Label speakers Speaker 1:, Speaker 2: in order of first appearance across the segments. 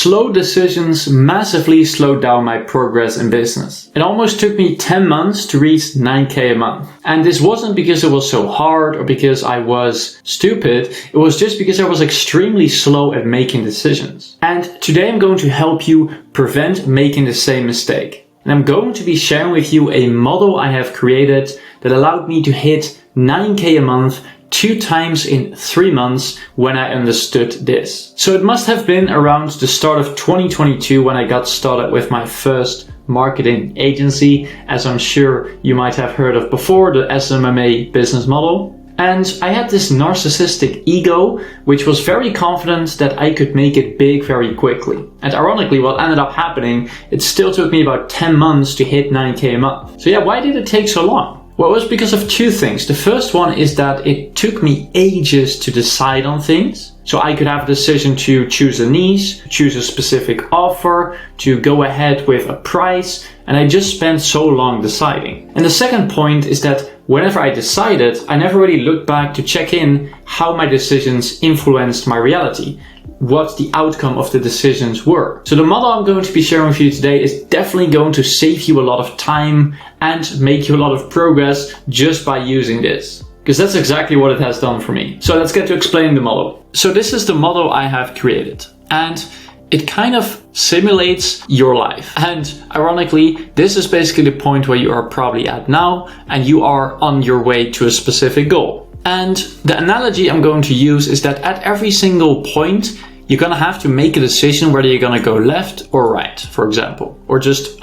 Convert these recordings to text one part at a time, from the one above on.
Speaker 1: Slow decisions massively slowed down my progress in business. It almost took me 10 months to reach 9K a month. And this wasn't because it was so hard or because I was stupid. It was just because I was extremely slow at making decisions. And today I'm going to help you prevent making the same mistake. And I'm going to be sharing with you a model I have created that allowed me to hit 9K a month 2 times in 3 months when I understood this. So it must have been around the start of 2022 when I got started with my first marketing agency, as I'm sure you might have heard of before, the SMMA business model. And I had this narcissistic ego, which was very confident that I could make it big very quickly. And ironically, what ended up happening, it still took me about 10 months to hit 9K a month. So yeah, why did it take so long? Well, it was because of 2 things. The first one is that it took me ages to decide on things. So I could have a decision to choose a niche, choose a specific offer, to go ahead with a price, and I just spent so long deciding. And the second point is that whenever I decided, I never really looked back to check in how my decisions influenced my reality, what the outcome of the decisions were. So the model I'm going to be sharing with you today is definitely going to save you a lot of time and make you a lot of progress just by using this. Because that's exactly what it has done for me. So let's get to explaining the model. So this is the model I have created. And it kind of simulates your life. And ironically, this is basically the point where you are probably at now and you are on your way to a specific goal. And the analogy I'm going to use is that at every single point, you're going to have to make a decision whether you're going to go left or right, for example, or just,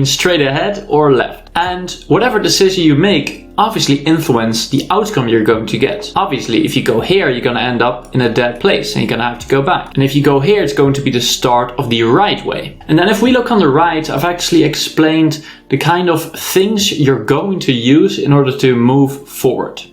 Speaker 1: straight ahead or left. And whatever decision you make obviously influence the outcome you're going to get. Obviously, if you go here, you're going to end up in a dead place and you're going to have to go back. And if you go here, it's going to be the start of the right way. And then if we look on the right, I've actually explained the kind of things you're going to use in order to move forward.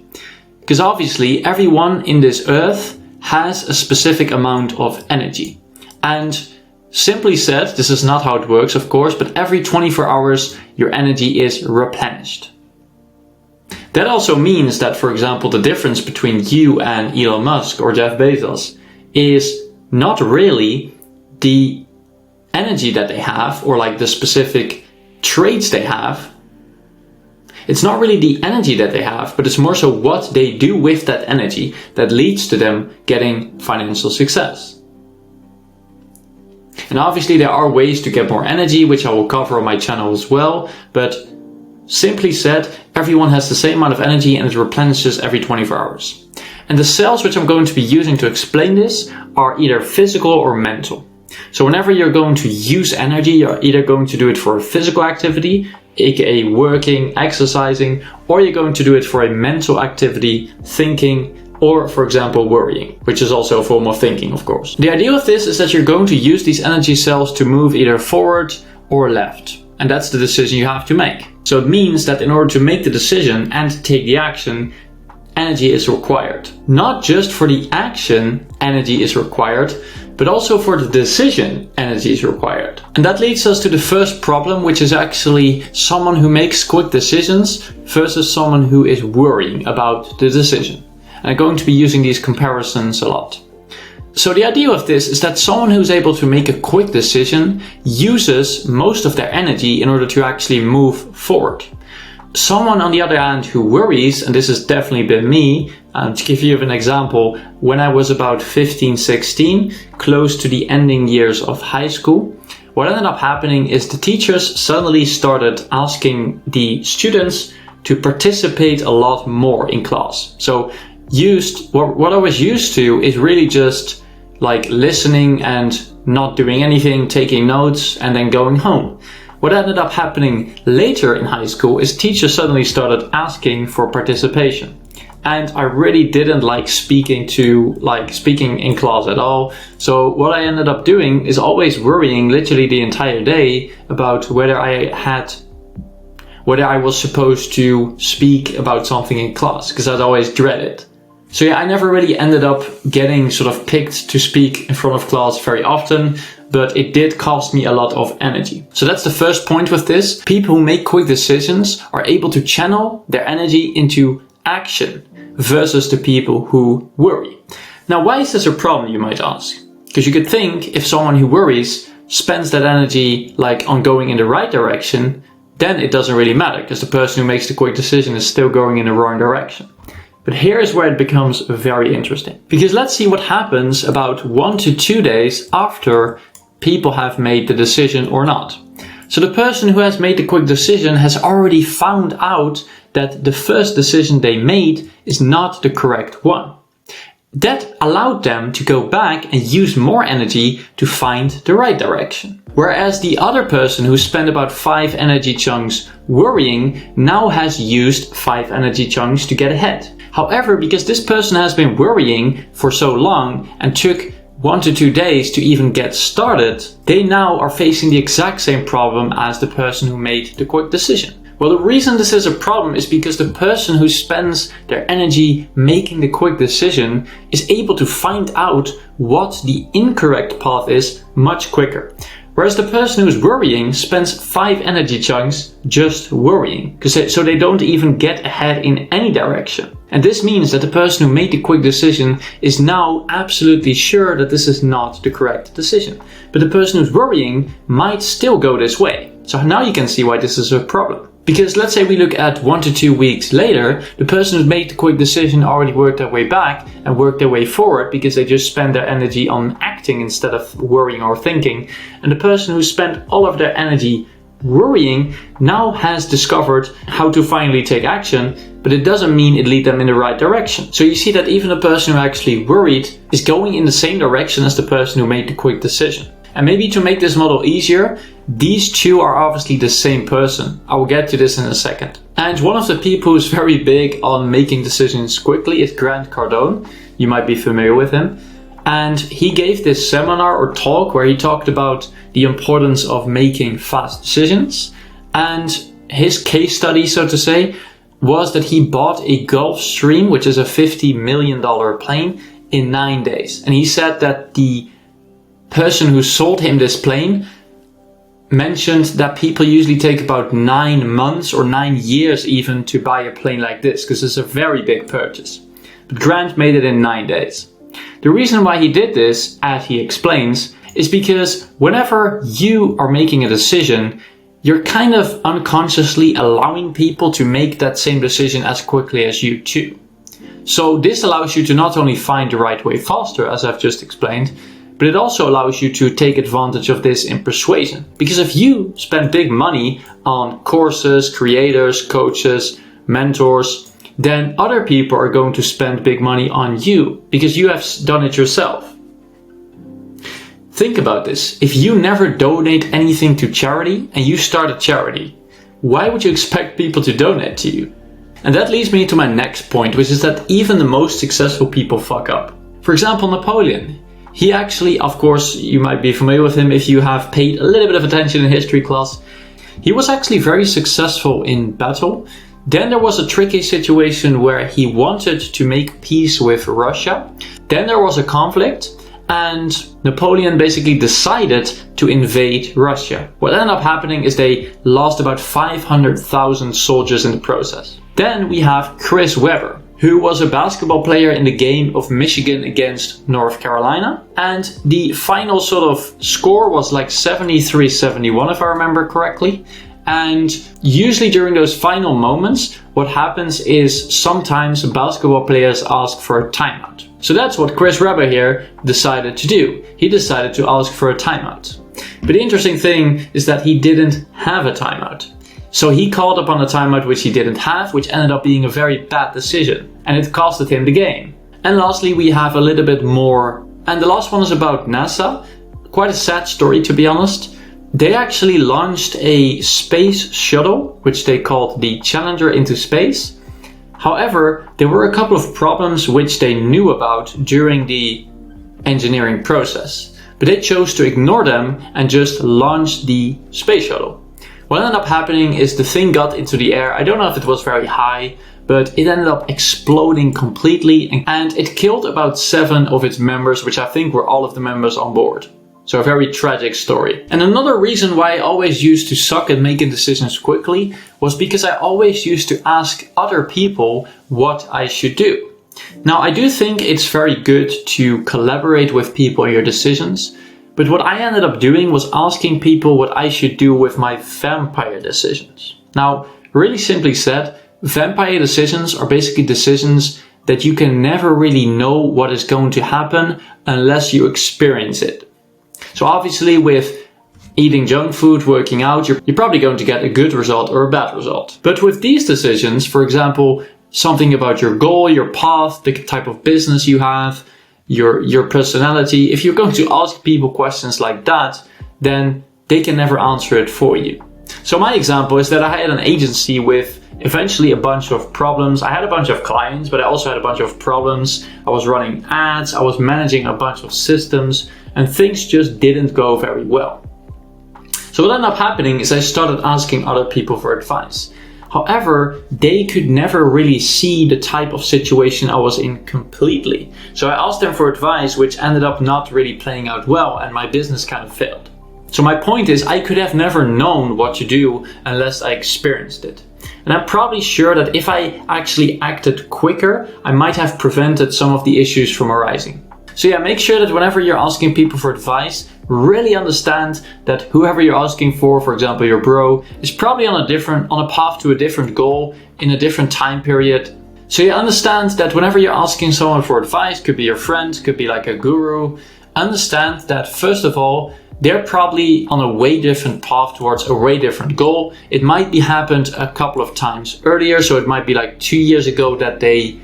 Speaker 1: Because obviously everyone in this earth has a specific amount of energy. And simply said, this is not how it works, of course, but every 24 hours, your energy is replenished. That also means that, for example, the difference between you and Elon Musk or Jeff Bezos is not really the energy that they have or like the specific traits they have. It's not really the energy that they have, but it's more so what they do with that energy that leads to them getting financial success. And obviously there are ways to get more energy, which I will cover on my channel as well. But simply said, everyone has the same amount of energy and it replenishes every 24 hours. And the cells which I'm going to be using to explain this are either physical or mental. So whenever you're going to use energy, you're either going to do it for a physical activity, aka working, exercising, or you're going to do it for a mental activity, thinking, or for example, worrying, which is also a form of thinking, of course. The idea of this is that you're going to use these energy cells to move either forward or left. And that's the decision you have to make. So it means that in order to make the decision and take the action, energy is required. Not just for the action, energy is required, but also for the decision, energy is required. And that leads us to the first problem, which is actually someone who makes quick decisions versus someone who is worrying about the decision. And I'm going to be using these comparisons a lot. So the idea of this is that someone who's able to make a quick decision uses most of their energy in order to actually move forward. Someone on the other hand who worries, and this has definitely been me, to give you an example, when I was about 15, 16, close to the ending years of high school, what ended up happening is the teachers suddenly started asking the students to participate a lot more in class. So what I was used to is really just like listening and not doing anything, taking notes and then going home. What ended up happening later in high school is teachers suddenly started asking for participation. And I really didn't like speaking in class at all. So what I ended up doing is always worrying literally the entire day about whether I was supposed to speak about something in class, because I'd always dread it. So yeah, I never really ended up getting sort of picked to speak in front of class very often, but it did cost me a lot of energy. So that's the first point with this. People who make quick decisions are able to channel their energy into action versus the people who worry. Now, why is this a problem, you might ask? Because you could think if someone who worries spends that energy like on going in the right direction, then it doesn't really matter because the person who makes the quick decision is still going in the wrong direction. But here's where it becomes very interesting. Because let's see what happens about 1 to 2 days after people have made the decision or not. So the person who has made the quick decision has already found out that the first decision they made is not the correct one. That allowed them to go back and use more energy to find the right direction. Whereas the other person who spent about 5 energy chunks worrying now has used 5 energy chunks to get ahead. However, because this person has been worrying for so long and took 1 to 2 days to even get started, they now are facing the exact same problem as the person who made the quick decision. Well, the reason this is a problem is because the person who spends their energy making the quick decision is able to find out what the incorrect path is much quicker. Whereas the person who's worrying spends 5 energy chunks just worrying, so they don't even get ahead in any direction. And this means that the person who made the quick decision is now absolutely sure that this is not the correct decision. But the person who's worrying might still go this way. So now you can see why this is a problem. Because let's say we look at 1 to 2 weeks later, the person who made the quick decision already worked their way back and worked their way forward because they just spent their energy on acting instead of worrying or thinking. And the person who spent all of their energy worrying now has discovered how to finally take action, but it doesn't mean it lead them in the right direction. So you see that even the person who actually worried is going in the same direction as the person who made the quick decision. And maybe to make this model easier, these two are obviously the same person. I will get to this in a second. And one of the people who's very big on making decisions quickly is Cardone. You might be familiar with him. And he gave this seminar or talk where he talked about the importance of making fast decisions. And his case study, so to say, was that he bought a Gulfstream, which is a $50 million plane, in 9 days. And he said that the person who sold him this plane mentioned that people usually take about 9 months or 9 years even to buy a plane like this, because it's a very big purchase. But Grant made it in 9 days. The reason why he did this, as he explains, is because whenever you are making a decision, you're kind of unconsciously allowing people to make that same decision as quickly as you too. So this allows you to not only find the right way faster, as I've just explained, but it also allows you to take advantage of this in persuasion. Because if you spend big money on courses, creators, coaches, mentors, then other people are going to spend big money on you because you have done it yourself. Think about this. If you never donate anything to charity and you start a charity, why would you expect people to donate to you? And that leads me to my next point, which is that even the most successful people fuck up. For example, Napoleon. He actually, of course, you might be familiar with him if you have paid a little bit of attention in history class. He was actually very successful in battle. Then there was a tricky situation where he wanted to make peace with Russia. Then there was a conflict and Napoleon basically decided to invade Russia. What ended up happening is they lost about 500,000 soldiers in the process. Then we have Chris Webber, who was a basketball player in the game of Michigan against North Carolina. And the final sort of score was like 73-71, if I remember correctly. And usually during those final moments, what happens is sometimes basketball players ask for a timeout. So that's what Chris Webber here decided to do. He decided to ask for a timeout. But the interesting thing is that he didn't have a timeout. So he called upon a timeout which he didn't have, which ended up being a very bad decision. And it costed him the game. And lastly, we have a little bit more. And the last one is about NASA. Quite a sad story, to be honest. They actually launched a space shuttle, which they called the Challenger into space. However, there were a couple of problems which they knew about during the engineering process. But they chose to ignore them and just launch the space shuttle. What ended up happening is the thing got into the air. I don't know if it was very high, but it ended up exploding completely and it killed about 7 of its members, which I think were all of the members on board. So a very tragic story. And another reason why I always used to suck at making decisions quickly was because I always used to ask other people what I should do. Now, I do think it's very good to collaborate with people in your decisions, but what I ended up doing was asking people what I should do with my vampire decisions. Now, really simply said, vampire decisions are basically decisions that you can never really know what is going to happen unless you experience it. So obviously with eating junk food, working out, you're probably going to get a good result or a bad result. But with these decisions, for example, something about your goal, your path, the type of business you have, your personality, if you're going to ask people questions like that, then they can never answer it for you. So my example is that I had an agency with eventually a bunch of problems. I had a bunch of clients, but I also had a bunch of problems. I was running ads, I was managing a bunch of systems, and things just didn't go very well. So what ended up happening is I started asking other people for advice. However, they could never really see the type of situation I was in completely. So I asked them for advice, which ended up not really playing out well, and my business kind of failed. So my point is, I could have never known what to do unless I experienced it. And I'm probably sure that if I actually acted quicker, I might have prevented some of the issues from arising. So yeah, make sure that whenever you're asking people for advice, really understand that whoever you're asking for example your bro, is probably on a path to a different goal in a different time period. So you understand that whenever you're asking someone for advice, could be your friend, could be like a guru, understand that first of all, they're probably on a way different path towards a way different goal. It might be happened a couple of times earlier, so it might be like 2 years ago that they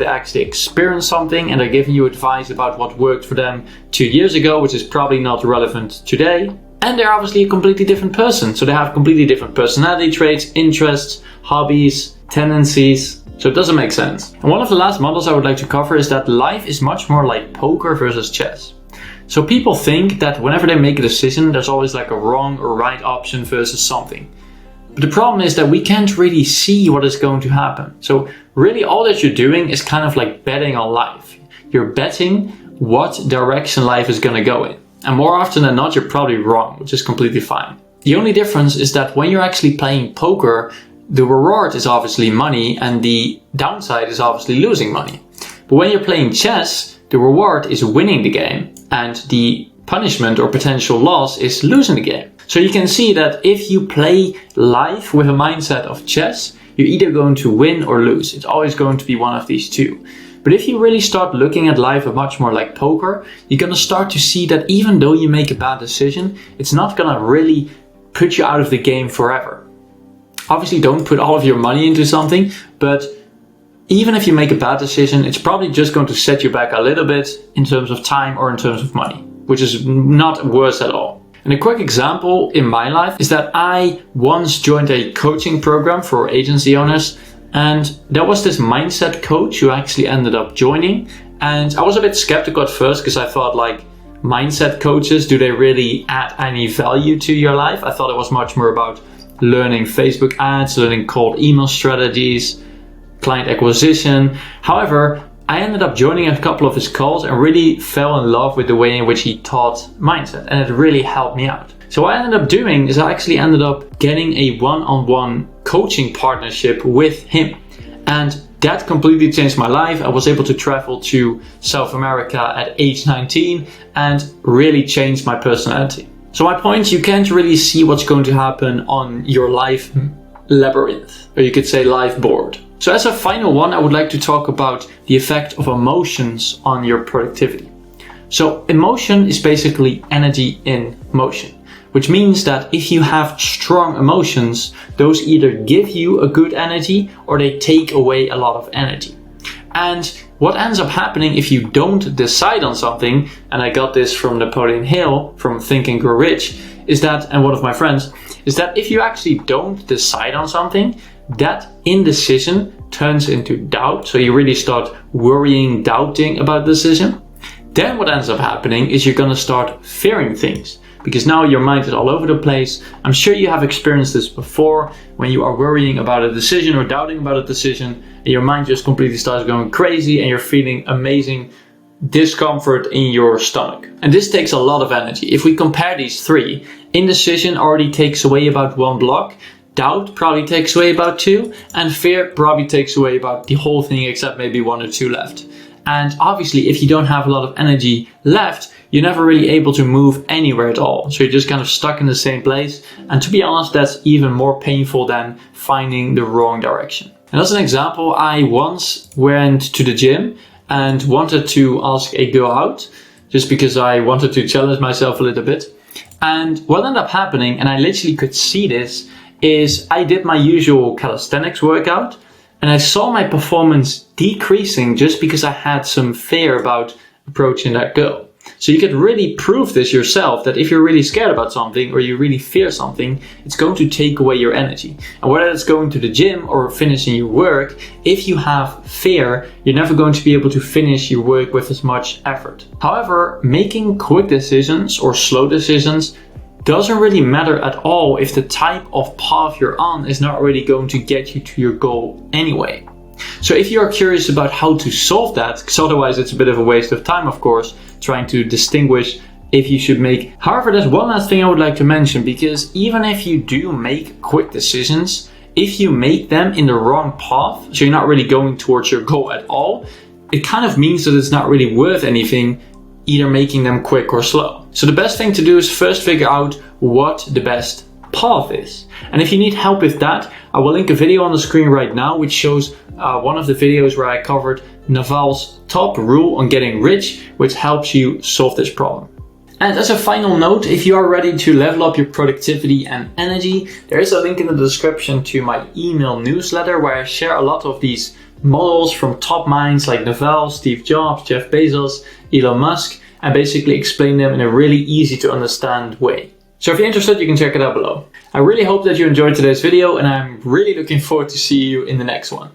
Speaker 1: actually experienced something and they're giving you advice about what worked for them 2 years ago, which is probably not relevant today. And they're obviously a completely different person, so they have completely different personality traits, interests, hobbies, tendencies. So it doesn't make sense. And one of the last models I would like to cover is that life is much more like poker versus chess. So people think that whenever they make a decision, there's always like a wrong or right option versus something. But the problem is that we can't really see what is going to happen. So really all that you're doing is kind of like betting on life. You're betting what direction life is going to go in. And more often than not, you're probably wrong, which is completely fine. The only difference is that when you're actually playing poker, the reward is obviously money and the downside is obviously losing money. But when you're playing chess, the reward is winning the game and the punishment or potential loss is losing the game. So you can see that if you play life with a mindset of chess, you're either going to win or lose. It's always going to be one of these two. But if you really start looking at life much more like poker, you're going to start to see that even though you make a bad decision, it's not going to really put you out of the game forever. Obviously, don't put all of your money into something, but even if you make a bad decision, it's probably just going to set you back a little bit in terms of time or in terms of money, which is not worse at all. And a quick example in my life is that I once joined a coaching program for agency owners, and there was this mindset coach who actually ended up joining. And I was a bit skeptical at first because I thought like, mindset coaches, do they really add any value to your life? I thought it was much more about learning Facebook ads, learning cold email strategies, client acquisition. However, I ended up joining a couple of his calls and really fell in love with the way in which he taught mindset, and it really helped me out. So what I ended up doing is I actually ended up getting a one-on-one coaching partnership with him, and that completely changed my life. I was able to travel to South America at age 19 and really changed my personality. So my point, you can't really see what's going to happen on your life labyrinth, or you could say life board. So as a final one, I would like to talk about the effect of emotions on your productivity. So emotion is basically energy in motion, which means that if you have strong emotions, those either give you a good energy or they take away a lot of energy. And what ends up happening if you don't decide on something, and I got this from Napoleon Hill from Think and Grow Rich, is that, and one of my friends, is that if you actually don't decide on something, that indecision turns into doubt. So you really start worrying, doubting about the decision. Then what ends up happening is you're going to start fearing things, because now your mind is all over the place. I'm sure you have experienced this before when you are worrying about a decision or doubting about a decision, and your mind just completely starts going crazy and you're feeling amazing discomfort in your stomach. And this takes a lot of energy. If we compare these three, indecision already takes away about 1 block. doubt probably takes away about 2, and fear probably takes away about the whole thing except maybe 1 or 2 left. And obviously, if you don't have a lot of energy left, you're never really able to move anywhere at all. So you're just kind of stuck in the same place. And to be honest, that's even more painful than finding the wrong direction. And as an example, I once went to the gym and wanted to ask a girl out just because I wanted to challenge myself a little bit. And what ended up happening, and I literally could see this, is I did my usual calisthenics workout. And I saw my performance decreasing just because I had some fear about approaching that girl. So you could really prove this yourself, that if you're really scared about something or you really fear something, it's going to take away your energy. And whether it's going to the gym or finishing your work, if you have fear, you're never going to be able to finish your work with as much effort. However, making quick decisions or slow decisions doesn't really matter at all if the type of path you're on is not really going to get you to your goal anyway. So if you are curious about how to solve that, because otherwise it's a bit of a waste of time, of course, trying to distinguish if you should make. However, there's one last thing I would like to mention, because even if you do make quick decisions, if you make them in the wrong path, so you're not really going towards your goal at all, it kind of means that it's not really worth anything, either making them quick or slow. So the best thing to do is first figure out what the best path is. And if you need help with that, I will link a video on the screen right now which shows one of the videos where I covered Naval's top rule on getting rich, which helps you solve this problem. And as a final note, if you are ready to level up your productivity and energy, there is a link in the description to my email newsletter where I share a lot of these models from top minds like Naval, Steve Jobs, Jeff Bezos, Elon Musk, and basically explain them in a really easy to understand way. So if you're interested, you can check it out below. I really hope that you enjoyed today's video, and I'm really looking forward to see you in the next one.